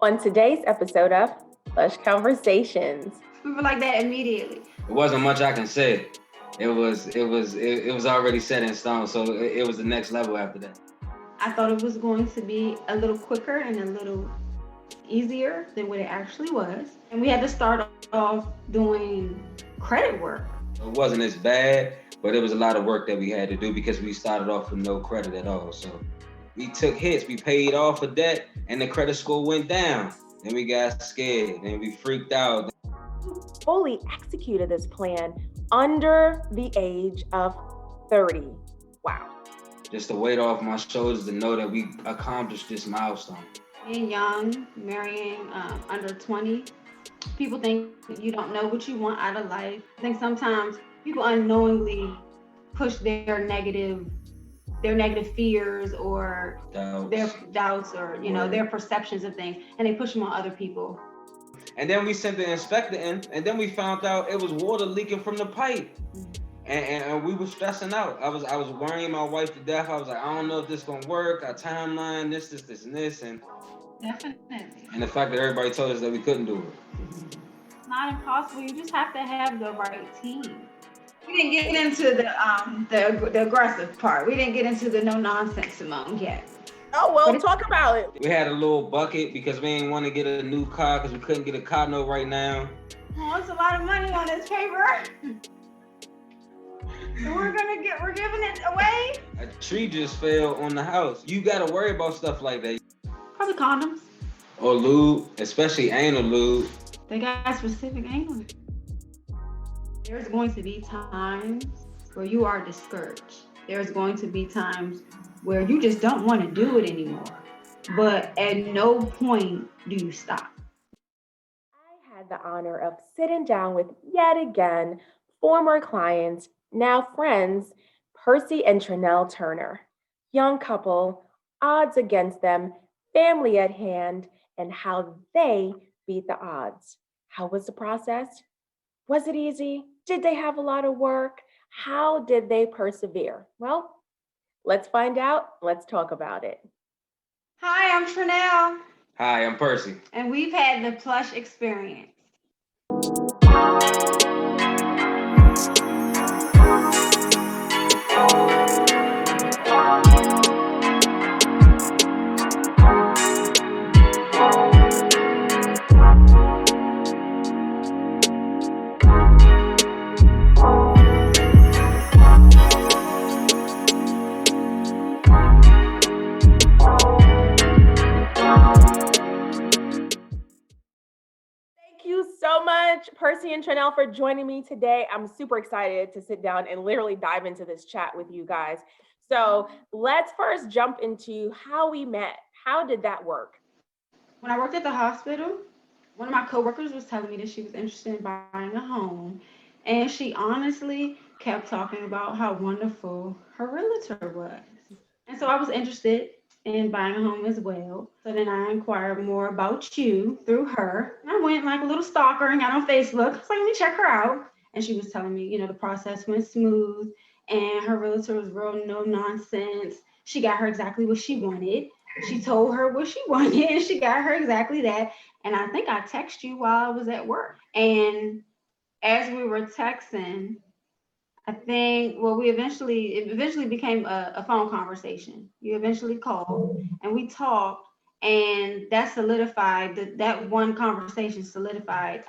On today's episode of PLUSH Conversations. We were like that immediately. It wasn't much I can say. It was already set in stone. So it was the next level after that. I thought it was going to be a little quicker and a little easier than what it actually was. And we had to start off doing credit work. It wasn't as bad, but it was a lot of work that we had to do because we started off with no credit at all. So we took hits, we paid off a debt, and the credit score went down. Then we got scared, and we freaked out. Fully executed this plan under the age of 30. Wow. Just the weight off my shoulders to know that we accomplished this milestone. Being young, marrying under 20, people think you don't know what you want out of life. I think sometimes people unknowingly push their negative fears or their doubts or their perceptions of things, and they push them on other people. And then we sent the inspector in, and then we found out it was water leaking from the pipe. And we were stressing out. I was worrying my wife to death. I was like, I don't know if this is gonna work. Our timeline, this, and this, and definitely. And the fact that everybody told us that we couldn't do it. It's not impossible. You just have to have the right team. We didn't get into the aggressive part. We didn't get into the no nonsense Simone yet. Oh, well, talk about it. We had a little bucket because we didn't want to get a new car because we couldn't get a car note right now. Oh, it's a lot of money on this paper. So we're giving it away. A tree just fell on the house. You gotta worry about stuff like that. Probably condoms. Or lube, especially anal lube. They got specific anal. There's going to be times where you are discouraged. There's going to be times where you just don't want to do it anymore. But at no point do you stop. I had the honor of sitting down with, yet again, former clients, now friends, Percy and Tranell Turner. Young couple, odds against them, family at hand, and how they beat the odds. How was the process? Was it easy? Did they have a lot of work? How did they persevere? Well, let's find out. Let's talk about it. Hi, I'm Tranell. Hi, I'm Percy. And we've had the PLUSH experience. Percy and Tranell for joining me today. I'm super excited to sit down and literally dive into this chat with you guys. So let's first jump into how we met. How did that work? When I worked at the hospital, one of my coworkers was telling me that she was interested in buying a home. And she honestly kept talking about how wonderful her realtor was. And so I was interested in buying a home as well. So then I inquired more about you through her. And I went like a little stalker and got on Facebook. I was like, let me check her out. And she was telling me, the process went smooth and her realtor was real no nonsense. She got her exactly what she wanted. She told her what she wanted and she got her exactly that. And I think I texted you while I was at work. And as we were texting, I think, it eventually became a phone conversation. You eventually called and we talked, and that solidified, that one conversation solidified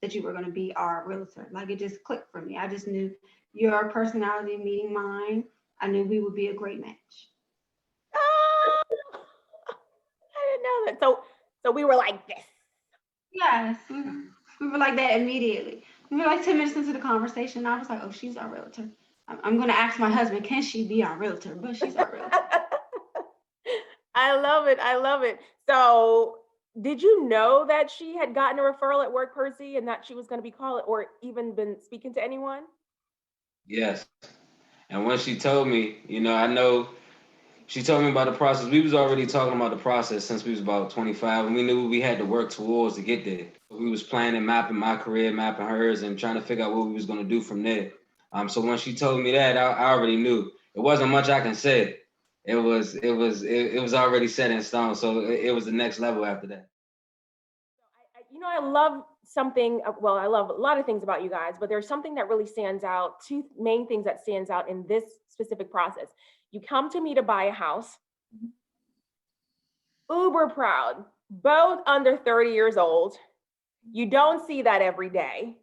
that you were going to be our realtor. Like, it just clicked for me. I just knew your personality meeting mine. I knew we would be a great match. Oh, I didn't know that. So we were like this. Yes, we were like that immediately. We were like 10 minutes into the conversation, and I was like, oh, she's our realtor. I'm going to ask my husband, can she be our realtor? But she's our realtor. I love it. So did you know that she had gotten a referral at work, Percy, and that she was going to be called or even been speaking to anyone? Yes. And when she told me, I know she told me about the process. We was already talking about the process since we was about 25, and we knew we had to work towards to get there. We was planning, mapping my career, mapping hers, and trying to figure out what we was going to do from there. So when she told me that, I already knew. It wasn't much I can say. It was already set in stone. So it was the next level after that. I love something, well, I love a lot of things about you guys, but there's something that really stands out, two main things that stands out in this specific process. You come to me to buy a house, uber proud, both under 30 years old. You don't see that every day.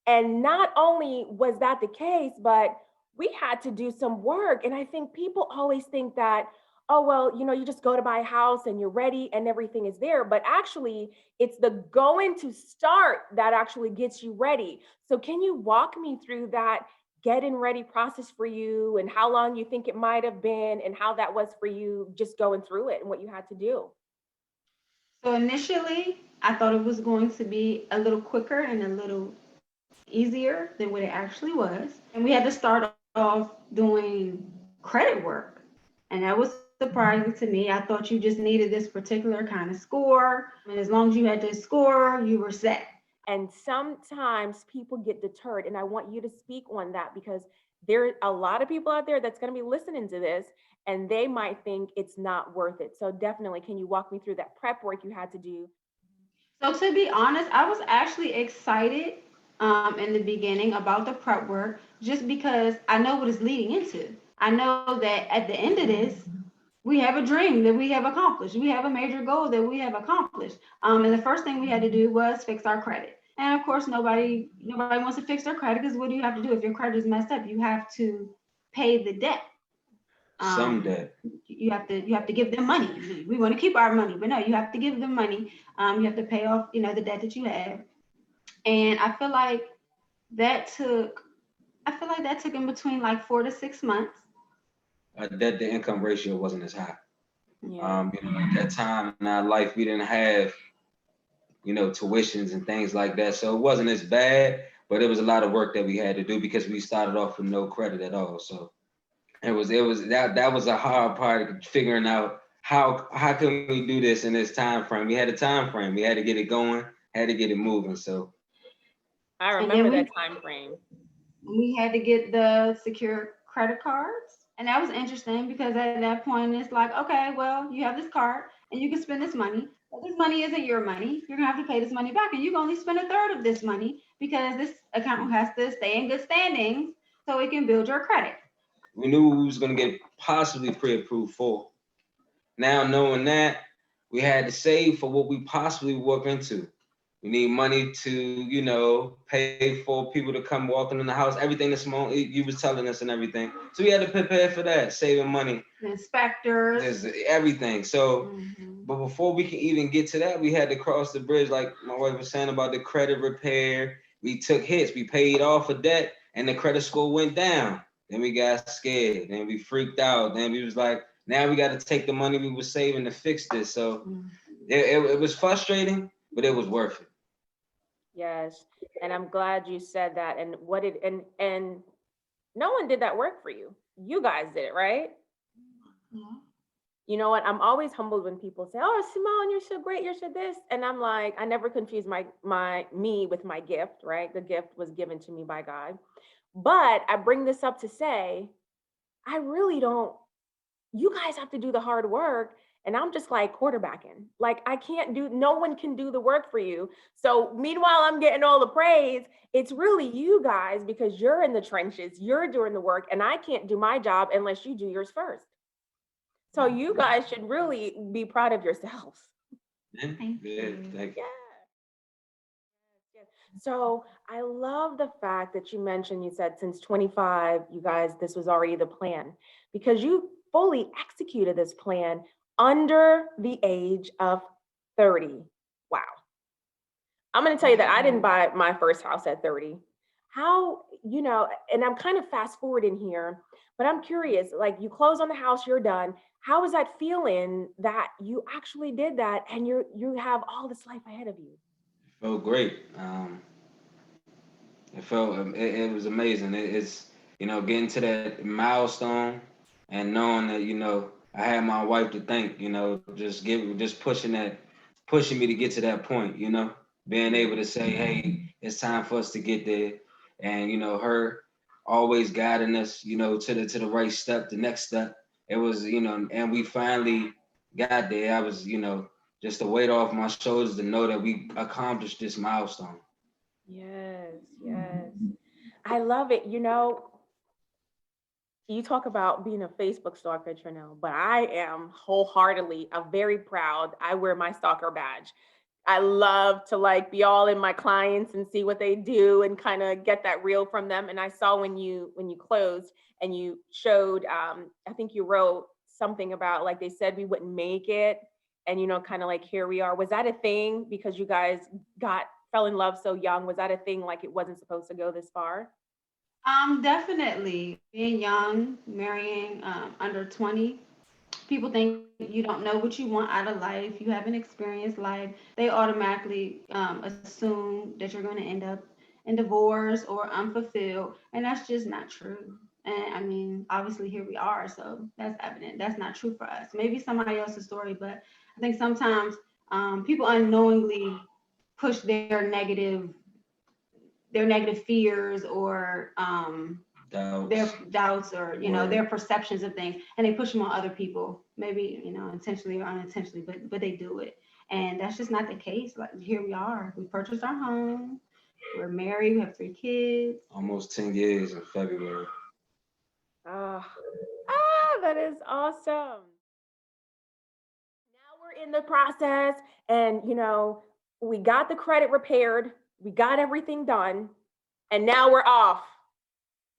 And not only was that the case, but we had to do some work. And I think people always think that, oh, well, you just go to buy a house and you're ready and everything is there. But actually, it's the going to start that actually gets you ready. So, can you walk me through that getting ready process for you and how long you think it might have been and how that was for you just going through it and what you had to do? So initially, I thought it was going to be a little quicker and a little easier than what it actually was. And we had to start off doing credit work. And that was surprising to me. I thought you just needed this particular kind of score. And as long as you had this score, you were set. And sometimes people get deterred. And I want you to speak on that because there are a lot of people out there that's going to be listening to this and they might think it's not worth it. So definitely, can you walk me through that prep work you had to do? So to be honest, I was actually excited in the beginning about the prep work just because I know what it's leading into. I know that at the end of this, we have a dream that we have accomplished. We have a major goal that we have accomplished. And the first thing we had to do was fix our credit. And of course, nobody wants to fix their credit because what do you have to do if your credit is messed up? You have to pay the debt. Some debt. You have to give them money. We want to keep our money, but no, you have to give them money. You have to pay off, the debt that you have. And that took I feel like that took in between like 4 to 6 months. Debt to income ratio wasn't as high. Yeah. At that time in our life, we didn't have, tuitions and things like that. So it wasn't as bad, but it was a lot of work that we had to do because we started off with no credit at all. So that was a hard part of figuring out how can we do this in this time frame. We had a time frame. We had to get it going, had to get it moving. So I And remember then that time frame. we had to get the secure credit cards. And that was interesting because at that point it's like, okay, well, you have this card and you can spend this money, but this money isn't your money. You're gonna have to pay this money back, and you can only spend a third of this money because this account has to stay in good standings so it can build your credit. we knew we was gonna get possibly pre-approved for. Now knowing that, we had to save for what we possibly walk into. We need money to, pay for people to come walking in the house, everything that Simone, you was telling us and everything. So we had to prepare for that, saving money, Inspectors. just everything. So, but before we can even get to that, we had to cross the bridge, like my wife was saying about the credit repair. We took hits, we paid off a debt, and the credit score went down. Then we got scared, then we freaked out. Then we was like, now we got to take the money we were saving to fix this. So it was frustrating, but it was worth it. Yes. And I'm glad you said that. And and no one did that work for you. You guys did it, right? Yeah. You know what? I'm always humbled when people say, "Oh, Simone, you're so great, you're so this," and I'm like, I never confuse my me with my gift, right? The gift was given to me by God. But I bring this up to say, I really don't. You guys have to do the hard work, and I'm just like quarterbacking. Like I can't do. No one can do the work for you. So meanwhile, I'm getting all the praise. It's really you guys because you're in the trenches, you're doing the work, and I can't do my job unless you do yours first. So you guys should really be proud of yourselves. Thank Yeah, you. thank you. Yeah. Yes. So I love the fact that you mentioned, you said since 25, you guys, this was already the plan because you fully executed this plan under the age of 30. Wow. I'm going to tell you that I didn't buy my first house at 30. How, and I'm kind of fast forwarding here, but I'm curious, like you close on the house, you're done. How is that feeling that you actually did that and you have all this life ahead of you? It felt great. It was amazing. It's getting to that milestone and knowing that I had my wife to thank. Just pushing me to get to that point. Being able to say, hey, it's time for us to get there, and her always guiding us, to the right step, the next step. It was and we finally got there. I was just the weight off my shoulders to know that we accomplished this milestone. Yes, yes. I love it. You talk about being a Facebook stalker, Tranell, but I am wholeheartedly very proud. I wear my stalker badge. I love to like be all in my clients and see what they do and kind of get that reel from them. And I saw when you closed and you showed, I think you wrote something about like they said we wouldn't make it, and kind of like here we are. Was that a thing because you guys fell in love so young? Was that a thing like it wasn't supposed to go this far? Definitely being young, marrying under 20. People think you don't know what you want out of life. You haven't experienced life. They automatically assume that you're going to end up in divorce or unfulfilled, and that's just not true. And I mean, obviously, here we are, so that's evident. That's not true for us. Maybe somebody else's story, but I think sometimes people unknowingly push their negative fears or their Doubts. doubts or Word. their perceptions of things, and they push them on other people, maybe intentionally or unintentionally, but they do it, and that's just not the case. Like, here we are, we purchased our home, we're married, we have 3 kids. Almost 10 years in February. Ah, that is awesome. Now we're in the process, and we got the credit repaired, we got everything done, and now we're off.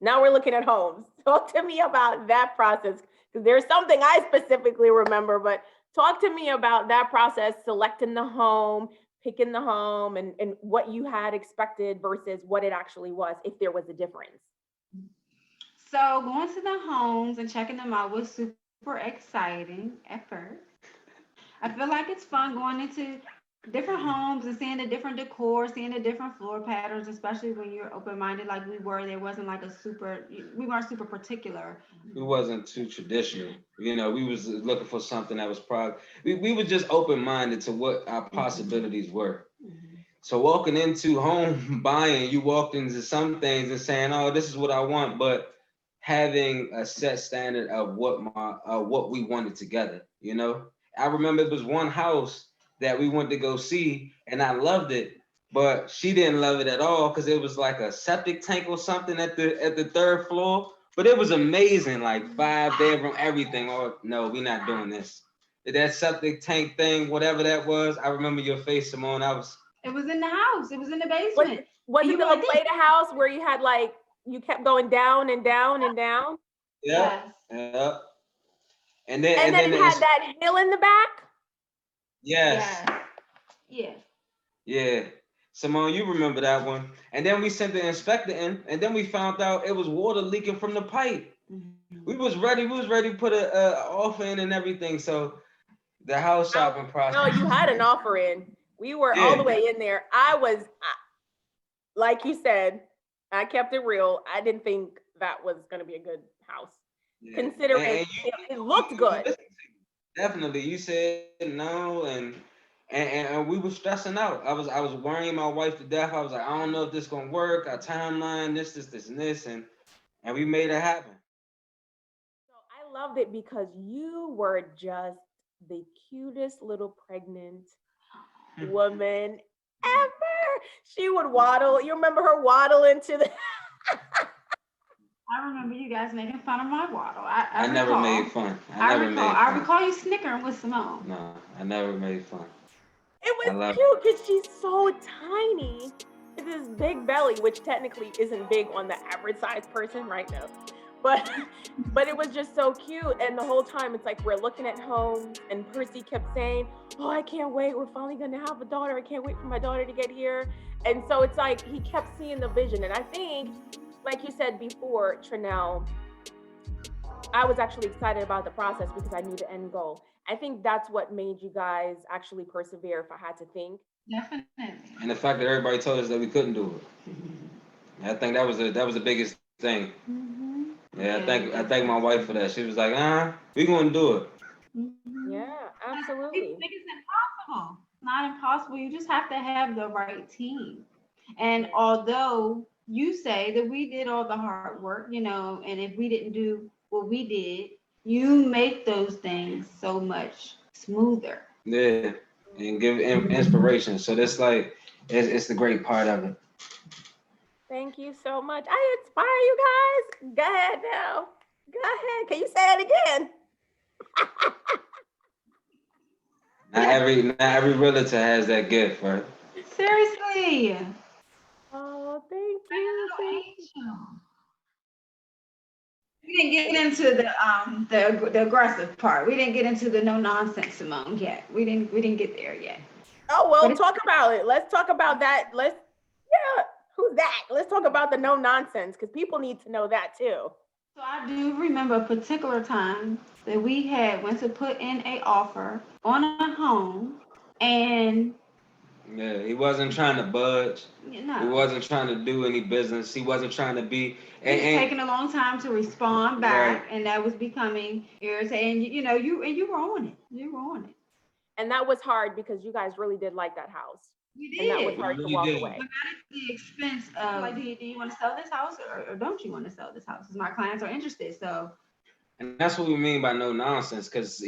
Now we're looking at homes. Talk to me about that process because there's something I specifically remember, but talk to me about that process, selecting the home, picking the home, and what you had expected versus what it actually was, if there was a difference. So going to the homes and checking them out was super exciting at first. I feel like it's fun going into different homes and seeing the different decor, seeing the different floor patterns, especially when you're open minded like we were. There wasn't like we weren't super particular. We wasn't too traditional. We was looking for something that was probably, we were just open minded to what our possibilities were. So walking into home buying, you walked into some things and saying, "Oh, this is what I want," but having a set standard of what we wanted together. I remember it was one house that we went to go see, and I loved it, but she didn't love it at all because it was like a septic tank or something at the third floor. But it was amazing, like 5 bedroom, everything. Oh no, we're not doing this. That septic tank thing, whatever that was, I remember your face, Simone. It was in the house. It was in the Was, basement. was And it you the were like, La Plata house where you had like, you kept going down and down and down? Yeah, yes, yeah. And then And and then then it had it's that hill in the back? yes, yes, yes. yeah. Simone, you remember that one. And then we sent the inspector in, and then we found out it was water leaking from the pipe. We was ready to put a offer in and everything. So the house shopping No, process. you had an offer in. We were all the Yeah, way in there. Like you said, I kept it real. I didn't think that was going to be a good house, yeah. considering And it you, looked you good. listened to me. Definitely. You said no, and we were stressing out. I was worrying my wife to death. I was like, I don't know if this gonna work. Our timeline, this, and this, and we made it happen. So I loved it because you were just the cutest little pregnant woman ever. She would waddle. You remember her waddle into the. I remember you guys making fun of my waddle. I I never recall. made fun. I recall. I recall you snickering with Simone. No, I never made fun. It I was love cute because she's so tiny. It's this big belly, which technically isn't big on the average size person right now. But but it was just so cute. And the whole time it's like we're looking at homes and Percy kept saying, "Oh, I can't wait. We're finally gonna have a daughter. I can't wait for my daughter to get here." And so it's like he kept seeing the vision. And I think, like you said before, Tranell, I was actually excited about the process because I knew the end goal. I think that's what made you guys actually persevere, if I had to think. Definitely. and the fact that everybody told us that we couldn't do it. I think that was the biggest thing. Yeah, Yeah, I thank my wife for that. She was like, we gonna do it. Yeah, People absolutely. think it's impossible. It's not impossible. You just have to have the right team. And Yeah. although you say that we did all the hard work, and if we didn't do what we did, you make those things so much smoother. Yeah. and give inspiration. So that's like it's the great part of it. Thank you so much. I inspire you guys. Go ahead now. Go ahead. Can you say it again? Not every realtor has that gift, right? Seriously. Like Oh, thank a you. little angel. We didn't get into the aggressive part. We didn't get into the no nonsense Simone yet. We didn't get there yet. Oh, But well, it's, talk about it. Let's talk about that. Yeah, who's that? Let's talk about the no nonsense because people need to know that too. so I do remember a particular time that we had went to put in a offer on a home, and Yeah, he wasn't trying to budge. you He know, wasn't trying to do any business. He wasn't trying to be he was and taking a long time to respond right. back, and that was becoming irritating. You were on it. You were on it. And that was hard because you guys really did like that house. We And that was did. We hard to really walk did. away. But not at the expense of like, do you want to sell this house, or don't you want to sell this house? Because my clients are interested. So And that's what we mean by no nonsense, because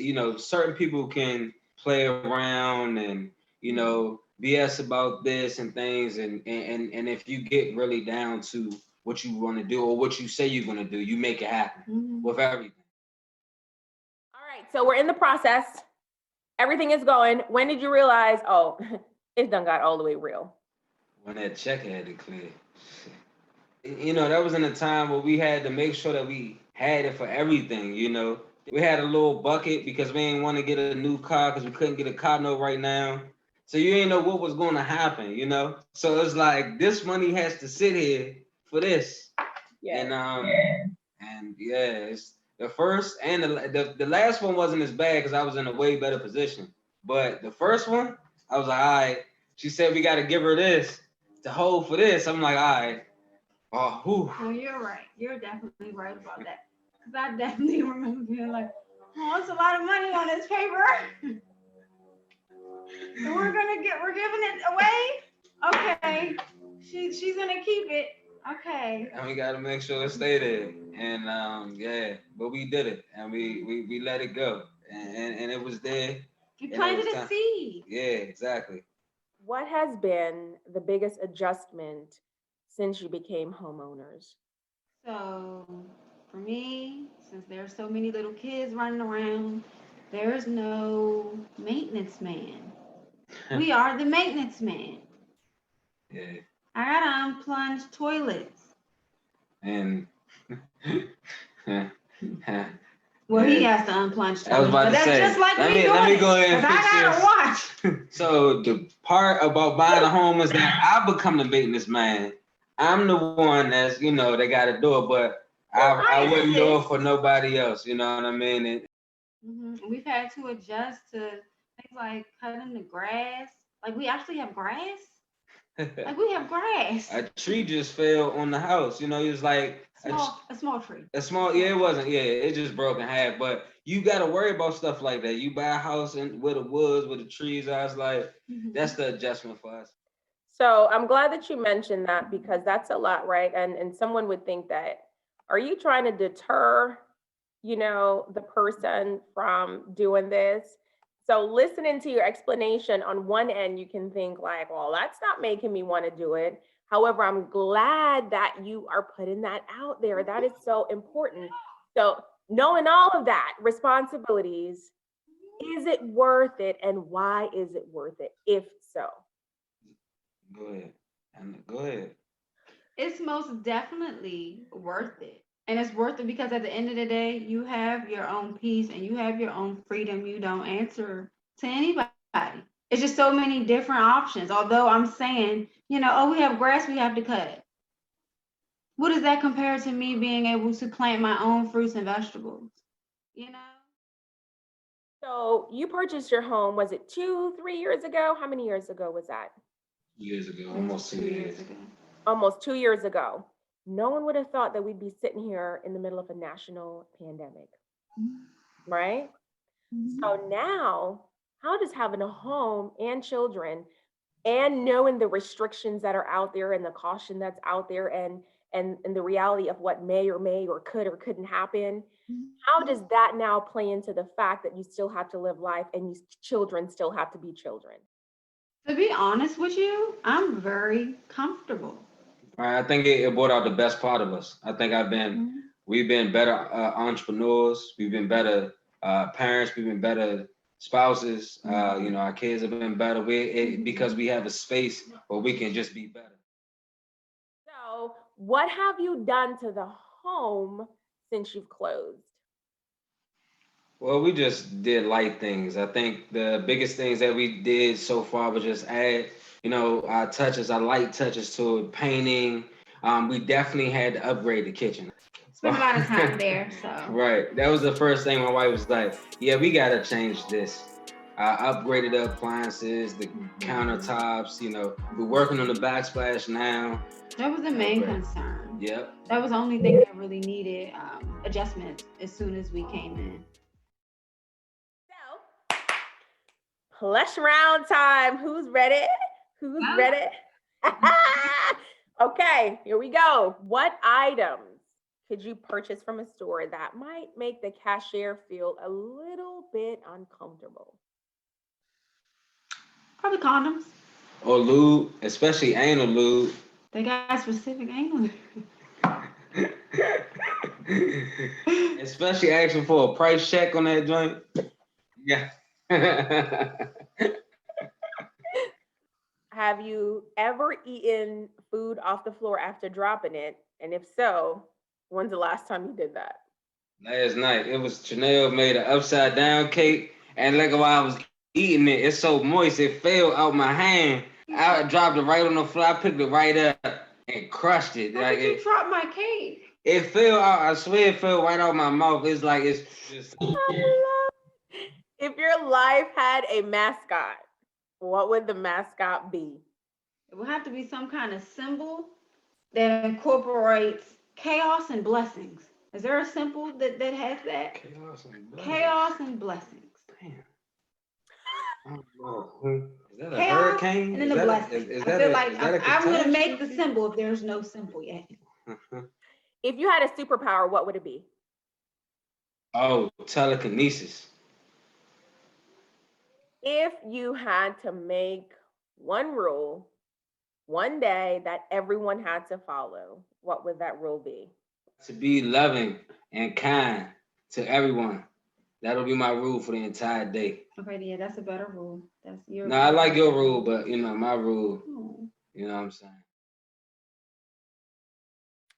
certain people can play around and BS about this and things, and if you get really down to what you want to do or what you say you're going to do, you make it happen with everything. All right, so we're in the process. Everything is going. When did you realize, oh, it's done got all the way real? When that check had to clear. That was in a time where we had to make sure that we had it for everything. We had a little bucket because we didn't want to get a new car because we couldn't get a car note right now. So you didn't know what was going to happen. So it's like this money has to sit here for this. Yeah. And yeah, it's the first and the last one wasn't as bad because I was in a way better position. But the first one, I was like, all right. She said we got to give her this to hold for this. I'm like, all right. Oh, whew. no, you're right. You're definitely right about that. Because I definitely remember being like, oh, it's a lot of money on this paper. And we're giving it away. Okay. She's gonna keep it. Okay. And we got to make sure it stay there. And yeah, but we did it, and we let it go, and it was there. You And planted it was a time. seed. Yeah, exactly. What has been the biggest adjustment since you became homeowners? So for me, since there are so many little kids running around, there is no maintenance man. We are the maintenance man. Yeah. I gotta unplunge toilets. And Well, he yeah. has to unplunge I was toilets, about but to that's say, just like let me me doing it. go ahead and 'Cause fix I gotta watch. So the part about buying a home is that I become the maintenance man. I'm the one that's they got to do it, but I wouldn't do it for nobody else. You know what I mean? We've had to adjust to things like cutting the grass. Like we actually have grass. Like we have grass. A tree just fell on the house. It was like A small tree. a small. Yeah, it wasn't. Yeah, it just broke in half. But you got to worry about stuff like that. You buy a house with the woods, with the trees. I was like, that's the adjustment for us. So I'm glad that you mentioned that because that's a lot, right? And someone would think that, are you trying to deter, the person from doing this? So listening to your explanation on one end, you can think like, well, that's not making me want to do it. However, I'm glad that you are putting that out there. That is so important. So knowing all of that, responsibilities, is it worth it? And why is it worth it, if so? Go ahead. And go ahead. It's most definitely worth it. And it's worth it because at the end of the day, you have your own peace and you have your own freedom. You don't answer to anybody. It's just so many different options. Although I'm saying, oh, we have grass, we have to cut it. What does that compare to me being able to plant my own fruits and vegetables? You know? So you purchased your home, was it 2, 3 years ago? How many years ago was that? Years ago, almost 2 years ago. Almost 2 years ago. No one would have thought that we'd be sitting here in the middle of a national pandemic, right? So now, how does having a home and children and knowing the restrictions that are out there and the caution that's out there and the reality of what may or could or couldn't happen, How does that now play into the fact that you still have to live life and children still have to be children? To be honest with you, I'm very comfortable. I think it brought out the best part of us. I think we've been better entrepreneurs. We've been better parents. We've been better spouses. Our kids have been better. Because we have a space where we can just be better. So, what have you done to the home since you've closed? Well, we just did light things. I think the biggest things that we did so far was just add, our light touches to it, painting. We definitely had to upgrade the kitchen. Spent a lot of time there, so. Right. That was the first thing my wife was like, yeah, we got to change this. I upgraded the appliances, the countertops, we're working on the backsplash now. That was the main concern. Yep. That was the only thing that really needed adjustments as soon as we came in. So, plush round time. Who's ready? Who's ready? Okay, here we go. What items could you purchase from a store that might make the cashier feel a little bit uncomfortable? Probably condoms. Or lube, especially anal lube. They got specific anal. Especially asking for a price check on that joint. Yeah. Have you ever eaten food off the floor after dropping it? And if so, when's the last time you did that? Last night, it was Tranell made an upside down cake, and while I was eating it, it's so moist, it fell out my hand. I dropped it right on the floor. I picked it right up and crushed it. How did you drop my cake? It fell out. I swear it fell right out my mouth. It's just. If your life had a mascot, what would the mascot be? It would have to be some kind of symbol that incorporates chaos and blessings. Is there a symbol that has that? Chaos and blessings. Damn. I don't know. Is that a chaos hurricane? And then the blessings. I feel like I'm going to make the symbol if there's no symbol yet. If you had a superpower, what would it be? Oh, telekinesis. If you had to make one rule, one day that everyone had to follow, what would that rule be? To be loving and kind to everyone. That'll be my rule for the entire day. Okay, yeah, that's a better rule. That's your. No, I like your rule, but my rule. Oh. You know what I'm saying?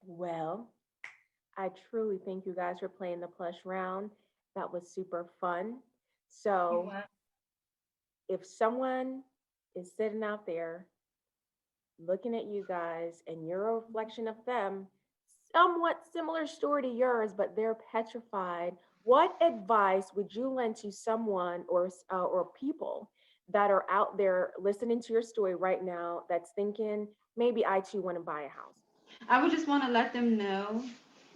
Well, I truly thank you guys for playing the plush round. That was super fun. So, if someone is sitting out there looking at you guys and you're a reflection of them, somewhat similar story to yours, but they're petrified, what advice would you lend to someone or people that are out there listening to your story right now that's thinking, maybe I too want to buy a house? I would just want to let them know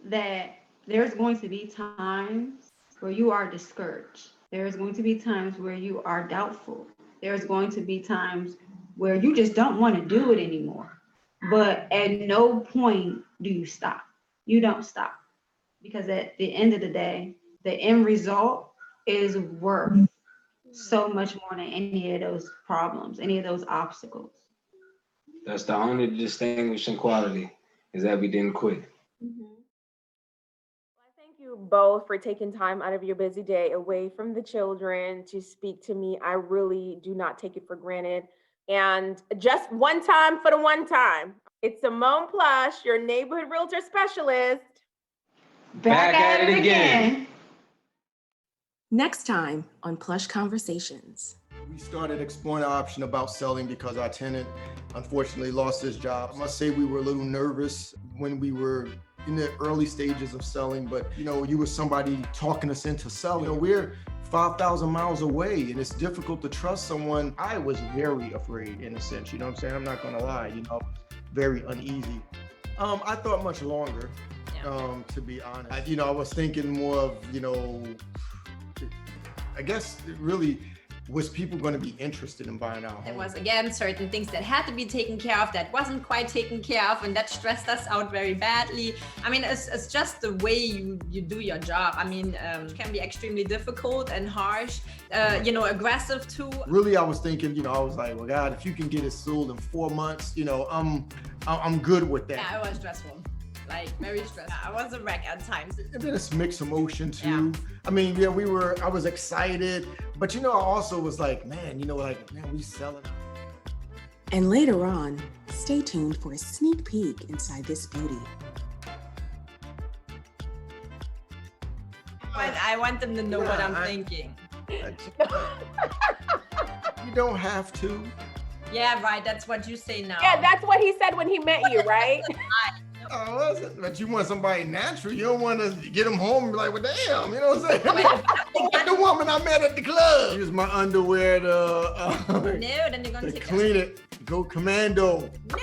that there's going to be times where you are discouraged. There's going to be times where you are doubtful. There's going to be times where you just don't want to do it anymore. But at no point do you stop. You don't stop. Because at the end of the day, the end result is worth so much more than any of those problems, any of those obstacles. That's the only distinguishing quality, is that we didn't quit. Mm-hmm. Well, I thank you both for taking time out of your busy day away from the children to speak to me. I really do not take it for granted. And just one time for the one time. It's SIMONE Plush, your neighborhood realtor specialist. Back at it again. Next time on Plush Conversations. We started exploring the option about selling because our tenant unfortunately lost his job. I must say we were a little nervous when we were in the early stages of selling, but you were somebody talking us into selling. We're 5,000 miles away and it's difficult to trust someone. I was very afraid in a sense, you know what I'm saying? I'm not gonna lie, very uneasy. I thought much longer, to be honest. I was thinking more of, I guess really was people going to be interested in buying our home? There was, again, certain things that had to be taken care of that wasn't quite taken care of, and that stressed us out very badly. I mean, it's just the way you do your job. I mean, it can be extremely difficult and harsh, aggressive too. Really, I was thinking, I was like, well, God, if you can get it sold in 4 months, I'm good with that. Yeah, it was stressful. Like, very stressful. I was a wreck at times. And then it's mixed emotion too. Yeah. I mean, yeah, I was excited, but I also was like, man, we selling. And later on, stay tuned for a sneak peek inside this beauty. But I want them to know what I'm thinking. You don't have to. Yeah, right. That's what you say now. Yeah, that's what he said when he met you, right? Oh, but you want somebody natural. You don't want to get them home and be like, well, damn, you know what I'm saying? Like the woman I met at the club. Use my underwear to No, then you're going to take clean it. Go commando. No,